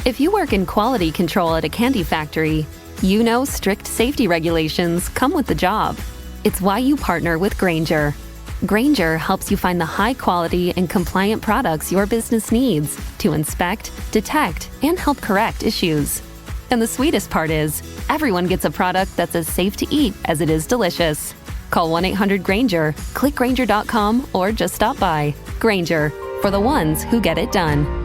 If you work in quality control at a candy factory, you know strict safety regulations come with the job. It's why you partner with Grainger. Grainger helps you find the high-quality and compliant products your business needs to inspect, detect, and help correct issues. And the sweetest part is, everyone gets a product that's as safe to eat as it is delicious. Call 1-800-GRAINGER, click Grainger.com, or just stop by. Grainger, for the ones who get it done.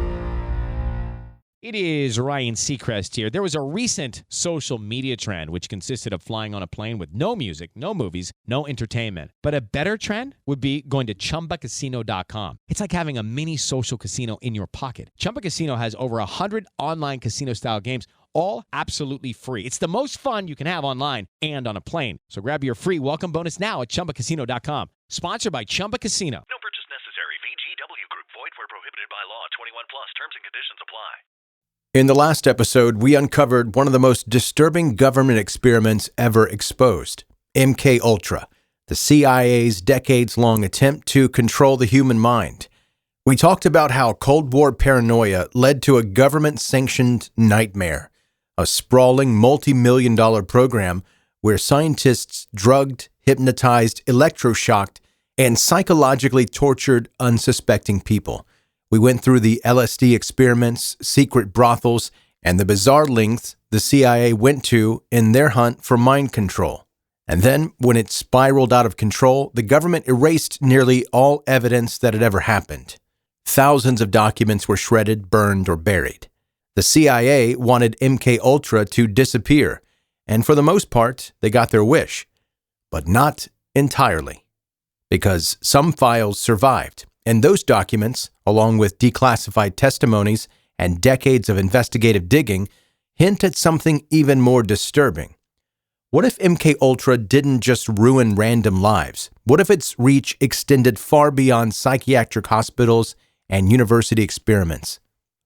It is Ryan Seacrest here. There was a recent social media trend which consisted of flying on a plane with no music, no movies, no entertainment. But a better trend would be going to ChumbaCasino.com. It's like having a mini social casino in your pocket. Chumba Casino has over 100 online casino-style games, all absolutely free. It's the most fun you can have online and on a plane. So grab your free welcome bonus now at ChumbaCasino.com. Sponsored by Chumba Casino. No purchase necessary. VGW Group. Void where prohibited by law. 21 plus. Terms and conditions apply. In the last episode, we uncovered one of the most disturbing government experiments ever exposed, MKUltra, the CIA's decades-long attempt to control the human mind. We talked about how Cold War paranoia led to a government-sanctioned nightmare, a sprawling multi-million-dollar program where scientists drugged, hypnotized, electroshocked, and psychologically tortured unsuspecting people. We went through the LSD experiments, secret brothels, and the bizarre lengths the CIA went to in their hunt for mind control. And then, when it spiraled out of control, the government erased nearly all evidence that had ever happened. Thousands of documents were shredded, burned, or buried. The CIA wanted MKUltra to disappear, and for the most part, they got their wish. But not entirely, because some files survived. And those documents, along with declassified testimonies and decades of investigative digging, hint at something even more disturbing. What if MKUltra didn't just ruin random lives? What if its reach extended far beyond psychiatric hospitals and university experiments?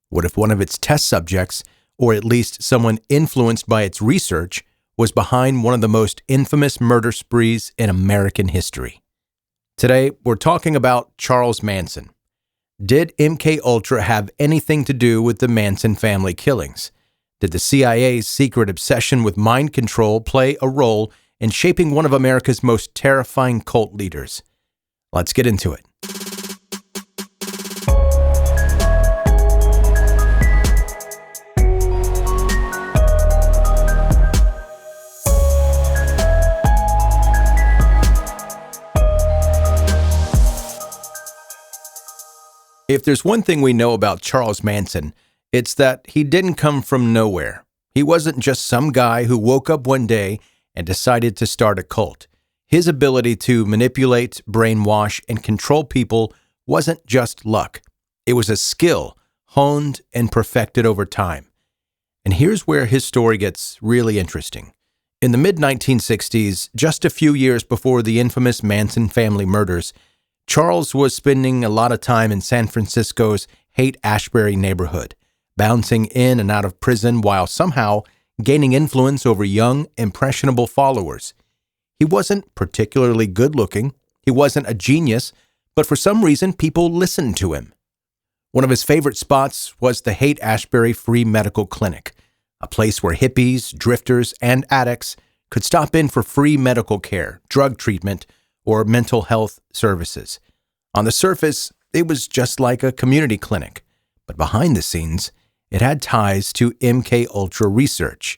What if one of its test subjects, or at least someone influenced by its research, was behind one of the most infamous murder sprees in American history? Today, we're talking about Charles Manson. Did MKUltra have anything to do with the Manson family killings? Did the CIA's secret obsession with mind control play a role in shaping one of America's most terrifying cult leaders? Let's get into it. If there's one thing we know about Charles Manson, it's that he didn't come from nowhere. He wasn't just some guy who woke up one day and decided to start a cult. His ability to manipulate, brainwash, and control people wasn't just luck. It was a skill honed and perfected over time. And here's where his story gets really interesting. In the mid-1960s, just a few years before the infamous Manson family murders, Charles was spending a lot of time in San Francisco's Haight-Ashbury neighborhood, bouncing in and out of prison while somehow gaining influence over young, impressionable followers. He wasn't particularly good-looking, he wasn't a genius, but for some reason people listened to him. One of his favorite spots was the Haight-Ashbury Free Medical Clinic, a place where hippies, drifters, and addicts could stop in for free medical care, drug treatment, or mental health services. On the surface, it was just like a community clinic, but behind the scenes, it had ties to MKUltra research.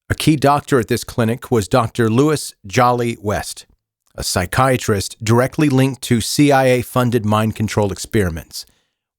A key doctor at this clinic was Dr. Louis Jolly West, a psychiatrist directly linked to CIA-funded mind control experiments.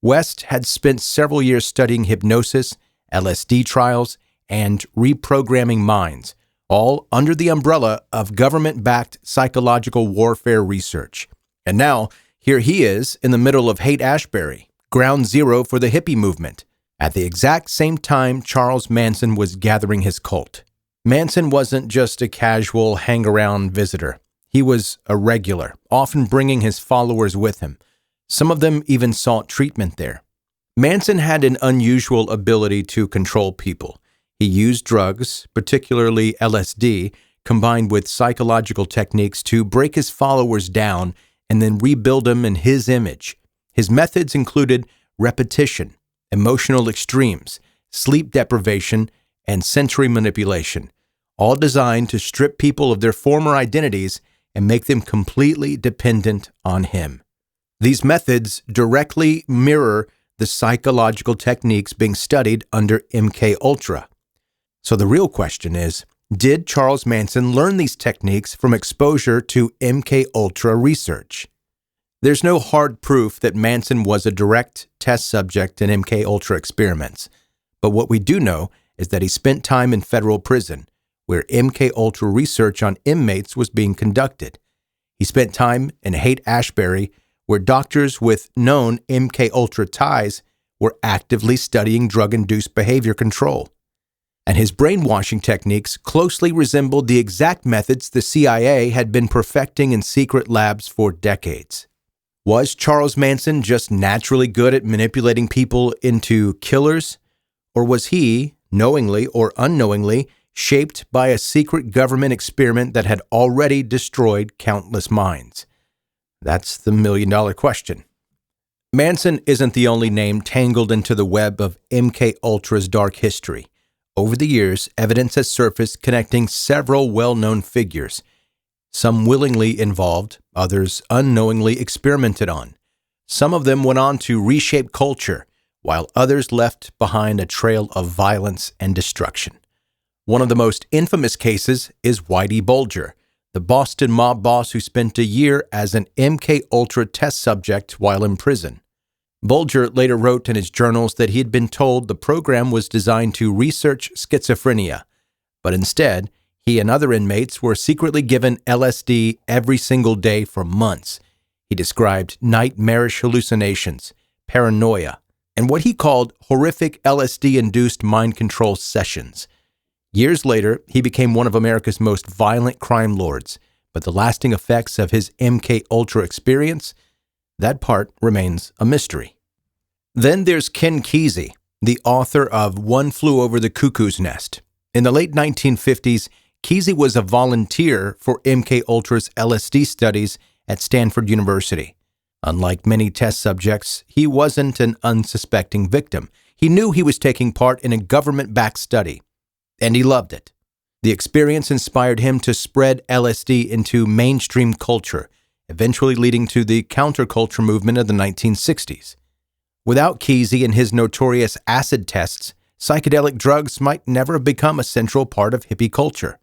West had spent several years studying hypnosis, LSD trials, and reprogramming minds, all under the umbrella of government-backed psychological warfare research. And now, here he is in the middle of Haight-Ashbury, ground zero for the hippie movement, at the exact same time Charles Manson was gathering his cult. Manson wasn't just a casual hang-around visitor. He was a regular, often bringing his followers with him. Some of them even sought treatment there. Manson had an unusual ability to control people. He used drugs, particularly LSD, combined with psychological techniques to break his followers down and then rebuild them in his image. His methods included repetition, emotional extremes, sleep deprivation, and sensory manipulation, all designed to strip people of their former identities and make them completely dependent on him. These methods directly mirror the psychological techniques being studied under MKUltra. So the real question is, did Charles Manson learn these techniques from exposure to MKUltra research? There's no hard proof that Manson was a direct test subject in MKUltra experiments, but what we do know is that he spent time in federal prison, where MKUltra research on inmates was being conducted. He spent time in Haight-Ashbury, where doctors with known MKUltra ties were actively studying drug-induced behavior control. And his brainwashing techniques closely resembled the exact methods the CIA had been perfecting in secret labs for decades. Was Charles Manson just naturally good at manipulating people into killers? Or was he, knowingly or unknowingly, shaped by a secret government experiment that had already destroyed countless minds? That's the million-dollar question. Manson isn't the only name tangled into the web of MKUltra's dark history. Over the years, evidence has surfaced connecting several well-known figures, some willingly involved, others unknowingly experimented on. Some of them went on to reshape culture, while others left behind a trail of violence and destruction. One of the most infamous cases is Whitey Bulger, the Boston mob boss who spent a year as an MKUltra test subject while in prison. Bulger later wrote in his journals that he had been told the program was designed to research schizophrenia, but instead, he and other inmates were secretly given LSD every single day for months. He described nightmarish hallucinations, paranoia, and what he called horrific LSD-induced mind control sessions. Years later, he became one of America's most violent crime lords, but the lasting effects of his MKUltra experience, that part remains a mystery. Then there's Ken Kesey, the author of One Flew Over the Cuckoo's Nest. In the late 1950s, Kesey was a volunteer for MKUltra's LSD studies at Stanford University. Unlike many test subjects, he wasn't an unsuspecting victim. He knew he was taking part in a government-backed study, and he loved it. The experience inspired him to spread LSD into mainstream culture, eventually leading to the counterculture movement of the 1960s. Without Kesey and his notorious acid tests, psychedelic drugs might never have become a central part of hippie culture.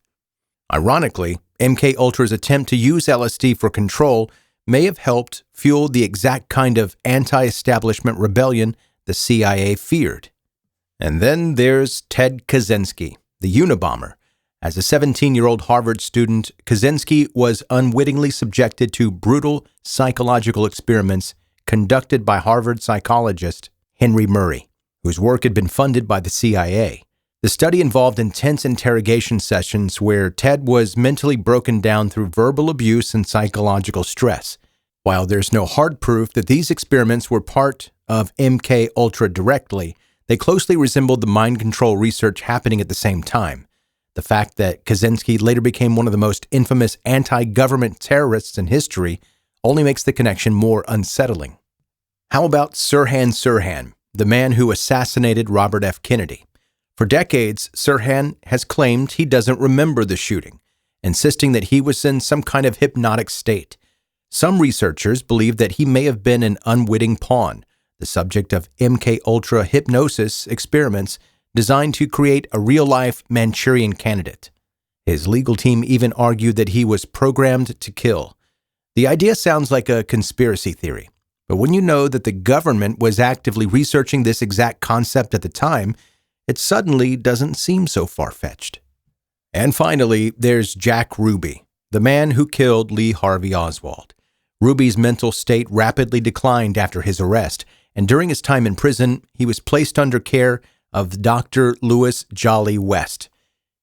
Ironically, MKUltra's attempt to use LSD for control may have helped fuel the exact kind of anti-establishment rebellion the CIA feared. And then there's Ted Kaczynski, the Unabomber. As a 17-year-old Harvard student, Kaczynski was unwittingly subjected to brutal psychological experiments conducted by Harvard psychologist Henry Murray, whose work had been funded by the CIA. The study involved intense interrogation sessions where Ted was mentally broken down through verbal abuse and psychological stress. While there's no hard proof that these experiments were part of MKUltra directly, they closely resembled the mind control research happening at the same time. The fact that Kaczynski later became one of the most infamous anti-government terrorists in history only makes the connection more unsettling. How about Sirhan Sirhan, the man who assassinated Robert F. Kennedy? For decades, Sirhan has claimed he doesn't remember the shooting, insisting that he was in some kind of hypnotic state. Some researchers believe that he may have been an unwitting pawn, the subject of MKUltra hypnosis experiments designed to create a real-life Manchurian candidate. His legal team even argued that he was programmed to kill. The idea sounds like a conspiracy theory, but when you know that the government was actively researching this exact concept at the time, it suddenly doesn't seem so far-fetched. And finally, there's Jack Ruby, the man who killed Lee Harvey Oswald. Ruby's mental state rapidly declined after his arrest, and during his time in prison, he was placed under care of Dr. Louis Jolly West.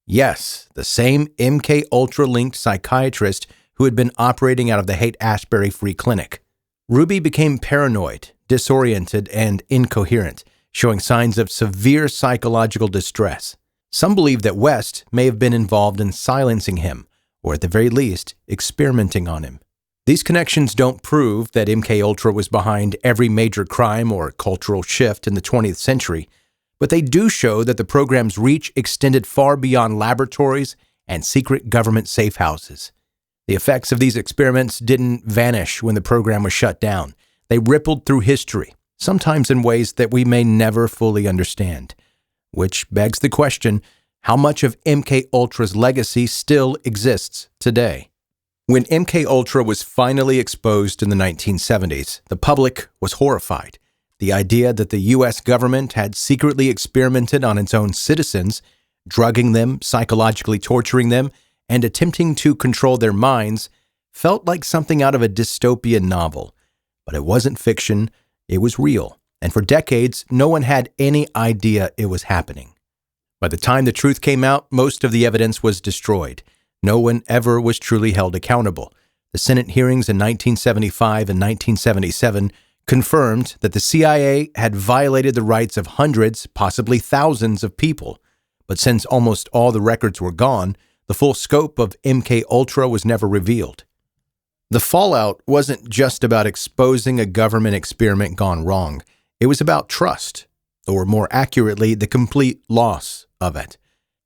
Yes, the same MKUltra-linked psychiatrist who had been operating out of the Haight-Ashbury Free Clinic. Ruby became paranoid, disoriented, and incoherent, showing signs of severe psychological distress. Some believe that West may have been involved in silencing him, or at the very least, experimenting on him. These connections don't prove that MKUltra was behind every major crime or cultural shift in the 20th century, but they do show that the program's reach extended far beyond laboratories and secret government safe houses. The effects of these experiments didn't vanish when the program was shut down. They rippled through history, sometimes in ways that we may never fully understand. Which begs the question, how much of MKUltra's legacy still exists today? When MKUltra was finally exposed in the 1970s, the public was horrified. The idea that the U.S. government had secretly experimented on its own citizens, drugging them, psychologically torturing them, and attempting to control their minds felt like something out of a dystopian novel. But it wasn't fiction, it was real. And for decades, no one had any idea it was happening. By the time the truth came out, most of the evidence was destroyed. No one ever was truly held accountable. The Senate hearings in 1975 and 1977 confirmed that the CIA had violated the rights of hundreds, possibly thousands of people. But since almost all the records were gone, the full scope of MKUltra was never revealed. The fallout wasn't just about exposing a government experiment gone wrong. It was about trust, or more accurately, the complete loss of it.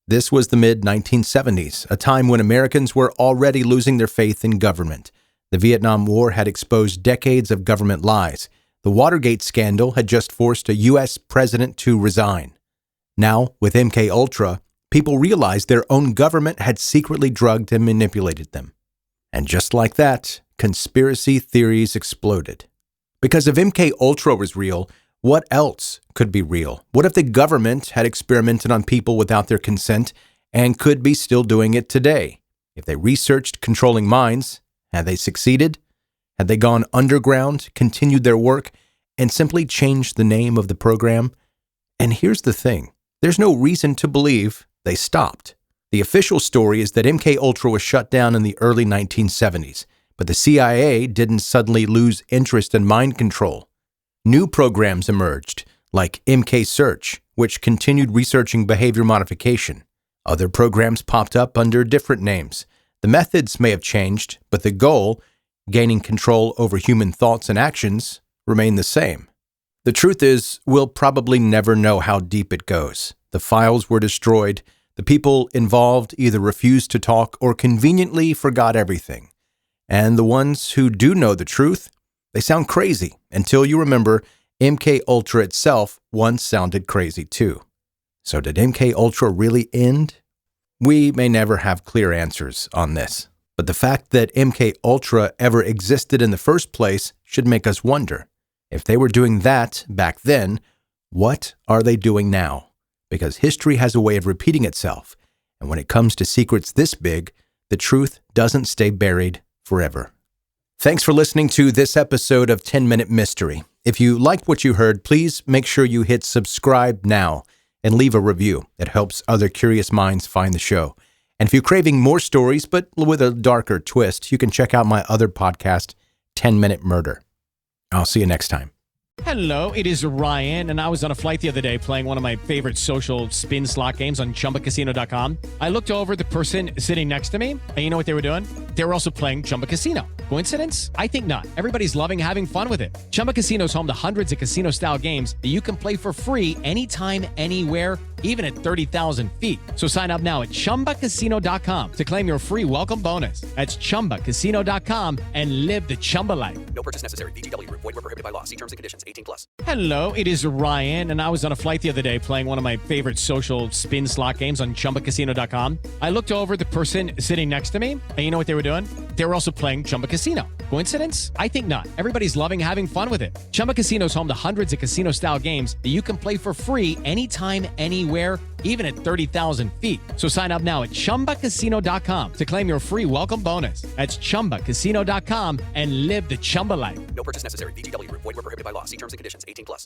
This was the mid-1970s, a time when Americans were already losing their faith in government. The Vietnam War had exposed decades of government lies. The Watergate scandal had just forced a U.S. president to resign. Now, with MKUltra, people realized their own government had secretly drugged and manipulated them. And just like that, conspiracy theories exploded. Because if MKUltra was real, what else could be real? What if the government had experimented on people without their consent and could be still doing it today? If they researched controlling minds, had they succeeded? Had they gone underground, continued their work, and simply changed the name of the program? And here's the thing. There's no reason to believe they stopped. The official story is that MKUltra was shut down in the early 1970s, but the CIA didn't suddenly lose interest in mind control. New programs emerged, like MK Search, which continued researching behavior modification. Other programs popped up under different names. The methods may have changed, but the goal, gaining control over human thoughts and actions, remained the same. The truth is, we'll probably never know how deep it goes. The files were destroyed. The people involved either refused to talk or conveniently forgot everything. And the ones who do know the truth, they sound crazy until you remember MKUltra itself once sounded crazy too. So did MKUltra really end? We may never have clear answers on this, but the fact that MKUltra ever existed in the first place should make us wonder. If they were doing that back then, what are they doing now? Because history has a way of repeating itself, and when it comes to secrets this big, the truth doesn't stay buried forever. Thanks for listening to this episode of 10 Minute Mystery. If you liked what you heard, please make sure you hit subscribe now and leave a review. It helps other curious minds find the show. And if you're craving more stories, but with a darker twist, you can check out my other podcast, 10 Minute Murder. I'll see you next time. Hello, it is Ryan, and I was on a flight the other day playing one of my favorite social spin slot games on ChumbaCasino.com. I looked over at the person sitting next to me, and you know what they were doing? They were also playing Chumba Casino. Coincidence? I think not. Everybody's loving having fun with it. Chumba Casino is home to hundreds of casino-style games that you can play for free anytime, anywhere, even at 30,000 feet. So sign up now at ChumbaCasino.com to claim your free welcome bonus. That's ChumbaCasino.com and live the Chumba life. No purchase necessary. VGW. Void where prohibited by law. See terms and conditions. 18+. Hello, it is Ryan, and I was on a flight the other day playing one of my favorite social spin slot games on ChumbaCasino.com. I looked over at the person sitting next to me, and you know what they were doing? They were also playing Chumba Casino. Coincidence? I think not. Everybody's loving having fun with it. Chumba Casino is home to hundreds of casino-style games that you can play for free anytime, anywhere, even at 30,000 feet. So sign up now at ChumbaCasino.com to claim your free welcome bonus. That's ChumbaCasino.com and live the Chumba life. No purchase necessary. VGW. Void where prohibited by law. See terms and conditions. 18+.